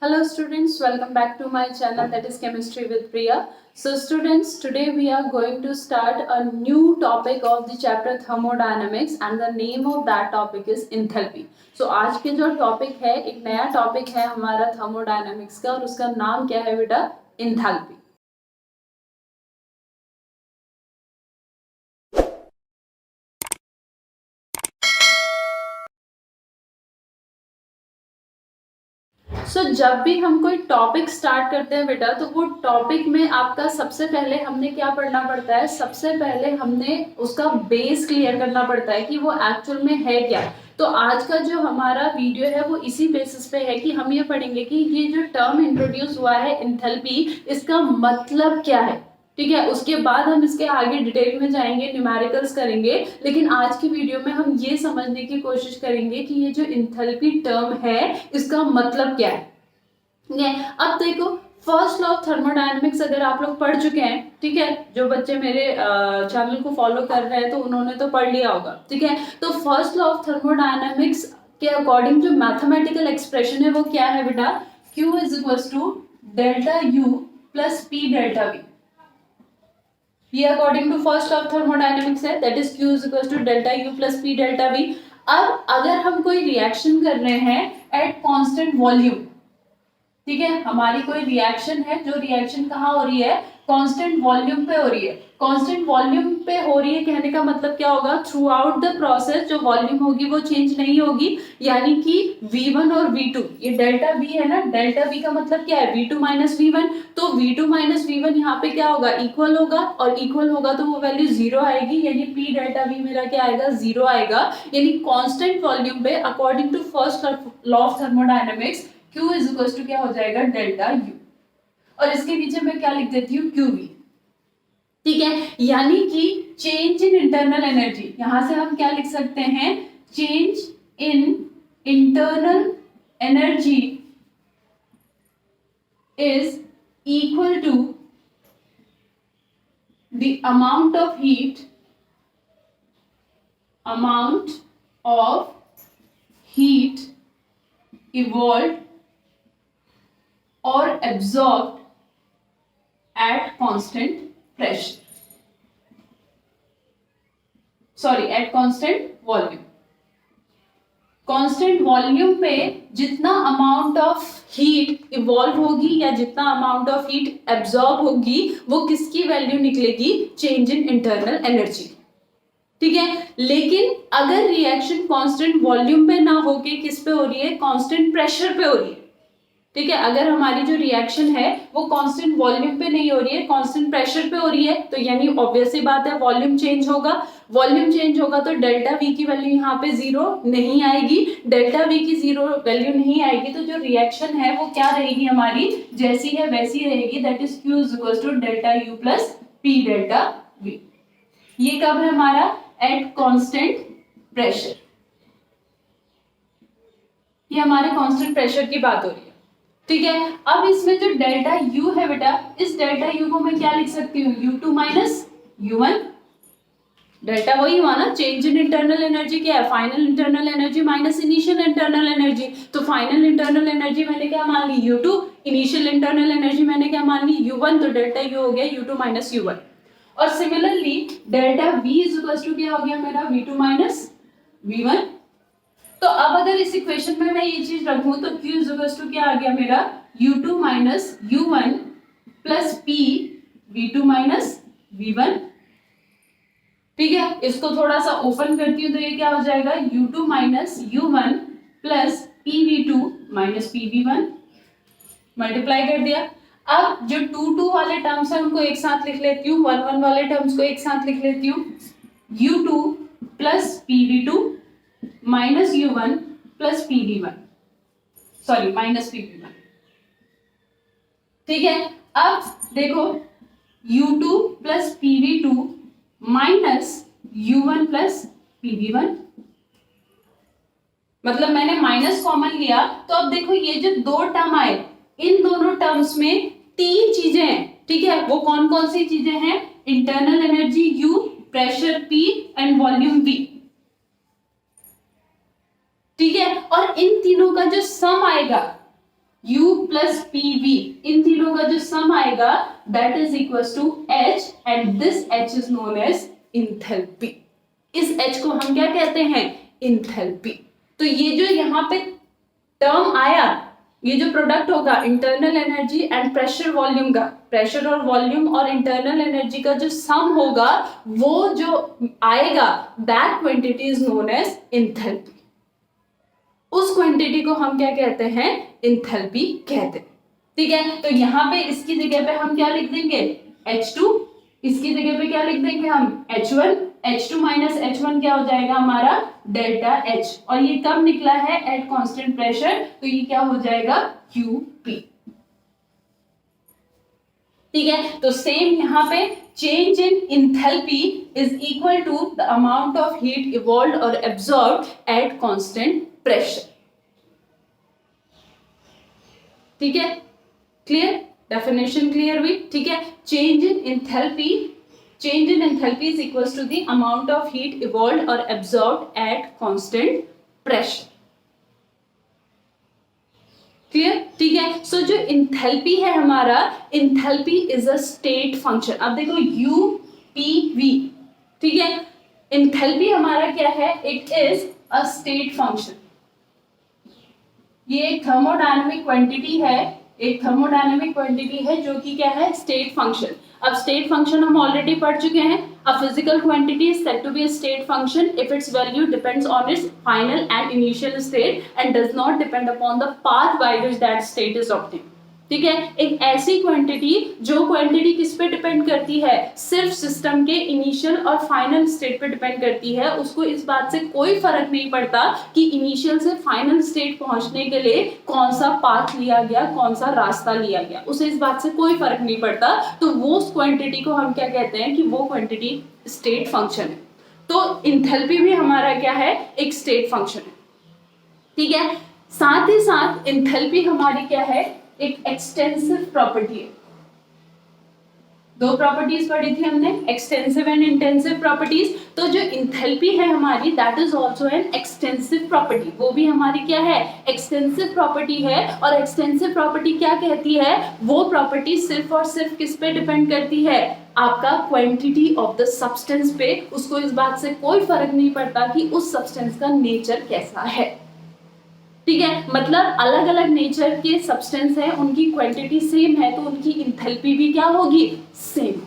Hello students, welcome back to my channel, that is Chemistry with Priya. So students, today we are going to start a new topic of the chapter thermodynamics and the name of that topic is enthalpy. So आज के जो topic है, एक नया topic है हमारा thermodynamics का और उसका नाम क्या है बेटा? एंथैल्पी. जब भी हम कोई टॉपिक स्टार्ट करते हैं बेटा, तो वो टॉपिक में आपका सबसे पहले हमने क्या पढ़ना पड़ता है? सबसे पहले हमने उसका बेस क्लियर करना पड़ता है कि वो एक्चुअल में है क्या. तो आज का जो हमारा वीडियो है वो इसी बेसिस पे है कि हम ये पढ़ेंगे कि ये जो टर्म इंट्रोड्यूस हुआ है एंथैल्पी, इसका मतलब क्या है. ठीक है, उसके बाद हम इसके आगे डिटेल में जाएंगे, न्यूमेरिकल्स करेंगे. लेकिन आज की वीडियो में हम ये समझने की कोशिश करेंगे कि ये जो एंथैल्पी टर्म है इसका मतलब क्या है. अब देखो, फर्स्ट लॉ ऑफ थर्मोडायनेमिक्स अगर आप लोग पढ़ चुके हैं, ठीक है, जो बच्चे मेरे चैनल को फॉलो कर रहे हैं तो उन्होंने तो पढ़ लिया होगा. ठीक है, तो फर्स्ट लॉ ऑफ थर्मोडायनेमिक्स के अकॉर्डिंग जो मैथमेटिकल एक्सप्रेशन है वो क्या है बेटा? Q is equal to delta U plus P delta V. ये according to first law of thermodynamics है, that is Q is equal to delta U plus P delta V. अब अगर हम कोई रिएक्शन कर रहे हैं एट कांस्टेंट वॉल्यूम, ठीक है, हमारी कोई रिएक्शन है, जो रिएक्शन कहाँ हो रही है? कांस्टेंट वॉल्यूम पे हो रही है. कांस्टेंट वॉल्यूम पे हो रही है कहने का मतलब क्या होगा? थ्रू आउट द प्रोसेस जो वॉल्यूम होगी वो चेंज नहीं होगी, यानी कि V1 और V2, ये डेल्टा V है ना, डेल्टा V का मतलब क्या है? V2 minus V1. तो V2 माइनस V1 यहाँ पे क्या होगा? इक्वल होगा, और इक्वल होगा तो वो वैल्यू जीरो आएगी, यानी P डेल्टा V मेरा क्या आएगा? जीरो आएगा. यानी कांस्टेंट वॉल्यूम पे according to first law of thermodynamics Q is equal to क्या हो जाएगा? Delta U. और इसके नीचे मैं क्या लिख देती हूँ? QV. ठीक है, यानी कि चेंज इन इंटरनल एनर्जी, यहां से हम क्या लिख सकते हैं? Change in internal energy is equal to the amount of heat evolved or absorbed at constant pressure, at constant volume. Constant volume पे जितना अमाउंट ऑफ हीट इवॉल्व होगी या जितना अमाउंट ऑफ हीट एब्जॉर्ब होगी, वो किसकी वैल्यू निकलेगी? Change in internal energy. ठीक है, लेकिन अगर रिएक्शन कांस्टेंट वॉल्यूम पे ना होके किस पे हो रही है? कांस्टेंट प्रेशर पे हो रही है. ठीक है, अगर हमारी जो रिएक्शन है वो कांस्टेंट वॉल्यूम पे नहीं हो रही है, कांस्टेंट प्रेशर पे हो रही है, तो यानी ऑब्वियस ही बात है वॉल्यूम चेंज होगा. वॉल्यूम चेंज होगा तो डेल्टा V की वैल्यू यहाँ पे जीरो नहीं आएगी. डेल्टा V की जीरो वैल्यू नहीं आएगी तो जो रिएक्शन है वो क्या रहेगी? हमारी जैसी है वैसी रहेगी, that is Q is equal to delta U plus P delta V. ये कब है हमारा? At constant pressure. ये हमारे कांस्टेंट प्रेशर की बात हो रही है. ठीक है, अब इसमें जो डेल्टा U है बेटा, इस डेल्टा U को मैं क्या लिख सकती हूँ? U2 minus U1. डेल्टा वही हुआ ना, चेंज इन इंटरनल एनर्जी क्या है? Final internal energy minus initial internal energy. तो फाइनल इंटरनल एनर्जी मैंने क्या मान ली? U2. इनिशियल इंटरनल एनर्जी मैंने क्या मान ली? U1. तो डेल्टा U हो गया U2 माइनस U1. और similarly delta V is equal to क्या हो गया मेरा? V2 minus V1. तो अब अगर इस इक्वेशन में मैं ये चीज रखूं तो Q इज इक्वल टू क्या आ गया मेरा? U2 minus U1 plus P V2 minus V1. ठीक है, इसको थोड़ा सा ओपन करती हूँ तो ये क्या हो जाएगा? U2 minus U1 plus PV2 minus PV1. Multiply कर दिया. अब जो 2 वाले टर्म्स है उनको एक साथ लिख लेती हूँ, 1 वाले टर्म्स को एक साथ लिख लेती हूँ. U2 plus PV2 minus U1 plus PV1, sorry minus PV1. ठीक है, अब देखो U2 plus PV2 minus U1 plus PV1, मतलब मैंने माइनस कॉमन लिया. तो अब देखो ये जो दो टर्म आए, इन दोनों टर्म्स में तीन चीजें हैं. ठीक है, वो कौन कौन सी चीजें हैं? Internal energy U, pressure P and volume V. ठीक है, और इन तीनों का जो सम आएगा U प्लस पीवी, इन तीनों का जो सम आएगा that is equal to H and this H is known as enthalpy. इस H को हम क्या कहते हैं? इंथैल्पी। तो ये जो यहाँ पे टर्म आया, ये जो प्रोडक्ट होगा internal energy and pressure volume का, प्रेशर और वॉल्यूम और इंटरनल एनर्जी का जो सम होगा वो जो आएगा that quantity is known as enthalpy. उस क्वांटिटी को हम क्या कहते हैं? इंथैल्पी कहते हैं। ठीक है, तो यहाँ पे इसकी जगह पे हम क्या लिख देंगे? H2, इसकी जगह पे क्या लिख देंगे हम? H1, H2 माइनस H1 क्या हो जाएगा हमारा? Delta H। और ये कब निकला है? एट कांस्टेंट प्रेशर, तो ये क्या हो जाएगा? QP। ठीक है, तो सेम यहाँ पे change in enthalpy is equal to the amount of heat evolved और एब्जॉर्ब्ड एट कांस्टेंट प्रेशर। ठीक है, क्लियर? डेफिनेशन क्लियर हुई? ठीक है, change in enthalpy is equals to the amount of heat evolved or absorbed at constant pressure. Clear? ठीक है, सो जो enthalpy है हमारा, enthalpy is a state function. अब देखो UPV, ठीक है, इंथैल्पी हमारा क्या है? It is a state function. ये एक थर्मोडायनेमिक क्वांटिटी है, एक थर्मोडायनेमिक क्वांटिटी है जो कि क्या है? State function. अब स्टेट फंक्शन हम ऑलरेडी पढ़ चुके हैं। A physical quantity is said to be a state function if its value depends on its final and initial state and does not depend upon the path by which that state is obtained. ठीक है, एक ऐसी quantity जो quantity किस पे depend करती है? सिर्फ सिस्टम के इनिशियल और फाइनल स्टेट पे डिपेंड करती है। उसको इस बात से कोई फर्क नहीं पड़ता कि इनिशियल से फाइनल स्टेट पहुंचने के लिए कौन सा पाथ लिया गया, कौन सा रास्ता लिया गया, उसे इस बात से कोई फर्क नहीं पड़ता। तो वो क्वांटिटी को हम क्या कहते हैं? कि वो क्वांटिटी स्टेट फंक्शन है। तो इंथैल्पी भी हमारा क्या है? एक स्टेट फंक्शन है। ठीक है, साथ ही साथ इंथैल्पी हमारी क्या है? एक एक्सटेंसिव प्रॉपर्टी है। दो प्रॉपर्टीज पढ़ी थी हमने, एक्सटेंसिव एंड इंटेंसिव प्रॉपर्टीज। तो जो इंथैल्पी है हमारी that is also an extensive property. वो भी हमारी क्या है? एक्सटेंसिव प्रॉपर्टी है। और एक्सटेंसिव प्रॉपर्टी क्या कहती है? वो प्रॉपर्टी सिर्फ और सिर्फ किस पे डिपेंड करती है? आपका क्वांटिटी ऑफ द सब्सटेंस पे। उसको इस बात से कोई फर्क नहीं पड़ता कि उस सब्सटेंस का नेचर कैसा है। ठीक है, मतलब अलग अलग नेचर के सब्सटेंस है, उनकी क्वांटिटी सेम है तो उनकी इंथैल्पी भी क्या होगी? सेम।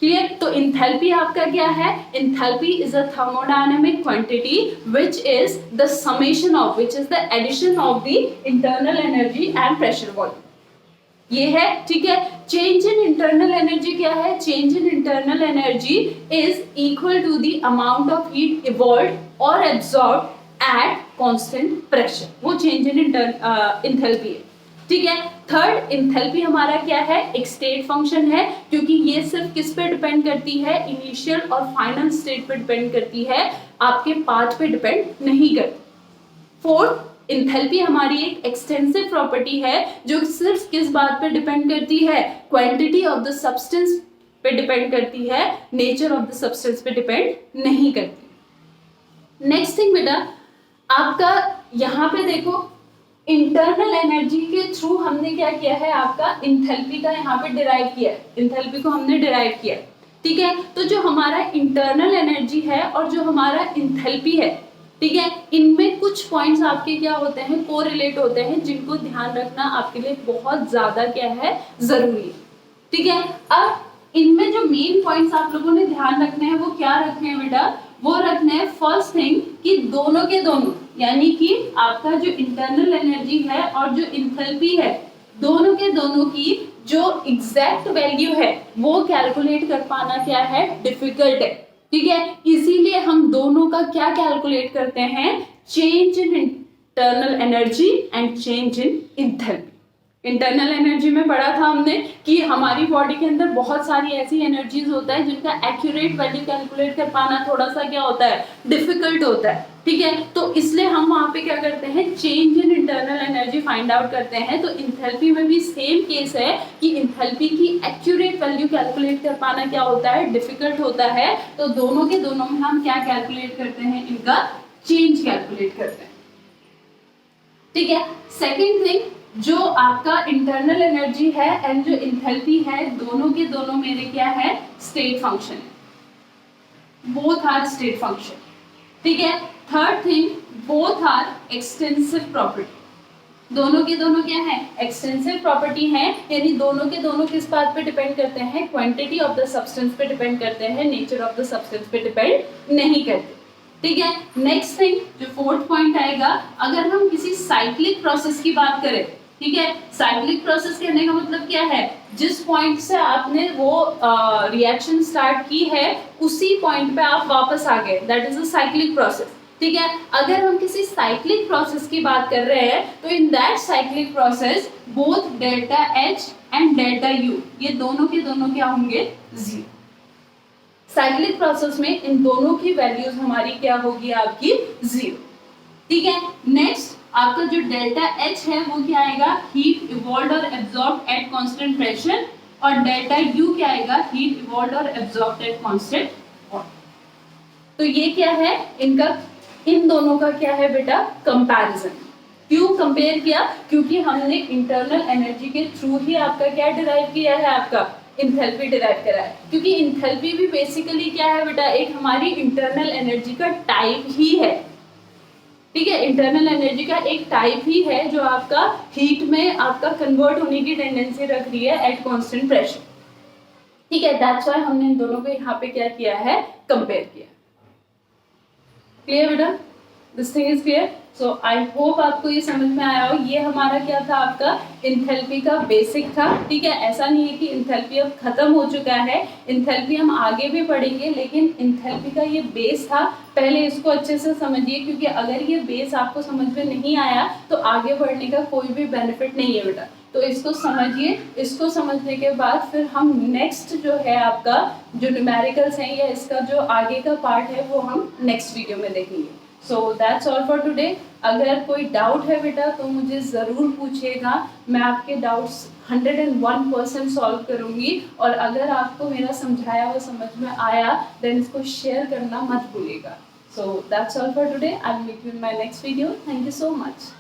क्लियर? तो इंथैल्पी आपका क्या है? Enthalpy is a thermodynamic quantity which is the summation of, which is the addition of the internal energy and pressure volume. ये है। ठीक है, चेंज इन इंटरनल एनर्जी क्या है? Change in internal energy is equal to the amount of heat evolved और absorbed at constant pressure. वो change in enthalpy है। ठीक है, थर्ड इंथैल्पी हमारा क्या है? एक स्टेट फंक्शन है, क्योंकि ये सिर्फ किस पे डिपेंड करती है? इनिशियल और फाइनल स्टेट पे डिपेंड करती है, आपके पाथ पे डिपेंड नहीं करती। फोर्थ इंथैल्पी हमारी एक एक्सटेंसिव प्रॉपर्टी है जो सिर्फ किस बात पे डिपेंड करती है? क्वांटिटी ऑफ द सब्सटेंस पे डिपेंड करती है, नेचर ऑफ द सब्सटेंस पे डिपेंड नहीं करती। नेक्स्ट थिंग बेटा, आपका यहाँ पे देखो इंटरनल एनर्जी के थ्रू हमने क्या किया है? आपका इंथैल्पी का यहाँ पे डिराइव किया है, इंथैल्पी को हमने डिराइव किया। ठीक है, तो जो हमारा इंटरनल एनर्जी है और जो हमारा इंथैल्पी है, ठीक है, इनमें कुछ पॉइंट्स आपके क्या होते हैं? कोरिलेट होते हैं, जिनको ध्यान रखना आपके लिए बहुत ज्यादा क्या है? जरूरी है। ठीक है, अब इनमें जो मेन पॉइंट्स आप लोगों ने ध्यान रखने हैं वो क्या रखने हैं बेटा? वो रखने हैं फर्स्ट थिंग कि दोनों के दोनों, यानी कि आपका जो इंटरनल एनर्जी है और जो इंथैल्पी है, दोनों के दोनों की जो एग्जैक्ट वैल्यू है वो कैलकुलेट कर पाना क्या है? डिफिकल्ट है। ठीक है, इसीलिए हम दोनों का क्या कैलकुलेट करते हैं? Change in internal energy and change in enthalpy. Internal energy में पढ़ा था हमने कि हमारी बॉडी के अंदर बहुत सारी ऐसी एनर्जीज होता है जिनका एक्यूरेट वैल्यू कैलकुलेट कर पाना थोड़ा सा क्या होता है? डिफिकल्ट होता है। ठीक है, तो इसलिए हम वहाँ पे क्या करते हैं? Change in internal energy find out करते हैं। तो इंथैल्पी में भी सेम केस है कि इंथैल्पी की एक्यूरेट वैल्यू कैलकुलेट कर पाना क्या होता है? डिफिकल्ट होता है। तो दोनों के दोनों में हम क्या कैलकुलेट करते हैं? इनका चेंज कैलकुलेट करते हैं। ठीक है। सेकेंड थिंग, जो आपका इंटरनल एनर्जी है एंड जो इंथैल्पी है, दोनों के दोनों मेरे क्या है, स्टेट फंक्शन है, बोथ आर स्टेट फंक्शन। ठीक है। Third thing, both are extensive property, दोनों के दोनों क्या है, एक्सटेंसिव प्रॉपर्टी है, यानी दोनों के दोनों किस बात पे डिपेंड करते हैं, क्वांटिटी ऑफ द सब्सटेंस पे डिपेंड करते हैं, नेचर ऑफ द सब्सटेंस पे डिपेंड नहीं करते। ठीक है। नेक्स्ट थिंग, जो फोर्थ पॉइंट आएगा, अगर हम किसी साइक्लिक प्रोसेस की बात करें, ठीक है, साइक्लिक प्रोसेस कहने का मतलब क्या है, जिस पॉइंट से आपने वो रिएक्शन स्टार्ट की है उसी पॉइंट पे आप वापस आ गए, that is a cyclic process. ठीक है। अगर हम किसी साइक्लिक प्रोसेस की बात कर रहे हैं तो in that cyclic process both delta H and delta U, ये दोनों के दोनों क्या होंगे, जीरो। साइक्लिक प्रोसेस में इन दोनों की वैल्यूज हमारी क्या होगी, आपकी जीरो। ठीक है। नेक्स्ट, आपका जो डेल्टा एच है वो क्या आएगा, हीट इवॉल्व्ड और एब्जॉर्ब्ड एट कांस्टेंट प्रेशर, और डेल्टा यू क्या आएगा, हीट इवॉल्व्ड और एब्जॉर्ब्ड एट कांस्टेंट वॉल्यूम। तो ये क्या है, इनका, इन दोनों का क्या है बेटा, कंपैरिजन। क्यों कंपेयर किया, क्योंकि हमने इंटरनल एनर्जी के थ्रू ही आपका क्या डिराइव किया है, आपका इंथैल्पी डिराइव करा है, क्योंकि इंथैल्पी भी बेसिकली क्या है बेटा, एक हमारी इंटरनल एनर्जी का टाइप ही है। ठीक है, इंटरनल एनर्जी का एक टाइप ही है जो आपका हीट में आपका कन्वर्ट होने की टेंडेंसी रख रही है एट कांस्टेंट प्रेशर। ठीक है, दैट्स व्हाई हमने इन दोनों को यहाँ पे क्या किया है, कंपेयर किया। क्लियर बेटा, this thing is clear. So I hope आपको ये समझ में आया हो। ये हमारा क्या था, आपका इंथैल्पी का बेसिक था। ठीक है, ऐसा नहीं है कि इंथैल्पी अब खत्म हो चुका है, इंथैल्पी हम आगे भी पढ़ेंगे, लेकिन इंथैल्पी का ये बेस था, पहले इसको अच्छे से समझिए, क्योंकि अगर ये बेस आपको समझ में नहीं आया तो आगे बढ़ने का कोई भी बेनिफिट नहीं है बेटा। तो इसको समझिए, इसको समझने के बाद फिर हम नेक्स्ट जो है आपका जो न्यूमेरिकल्स हैं या इसका जो आगे का पार्ट है वो हम नेक्स्ट वीडियो में देखेंगे। सो दैट्स ऑल फॉर टुडे। अगर कोई डाउट है बेटा तो मुझे ज़रूर पूछिएगा, मैं आपके डाउट्स 101% सॉल्व करूँगी, और अगर आपको मेरा समझाया हुआ समझ में आया देन इसको शेयर करना मत भूलिएगा। So that's all for today, I will meet you in my next video. Thank you so much.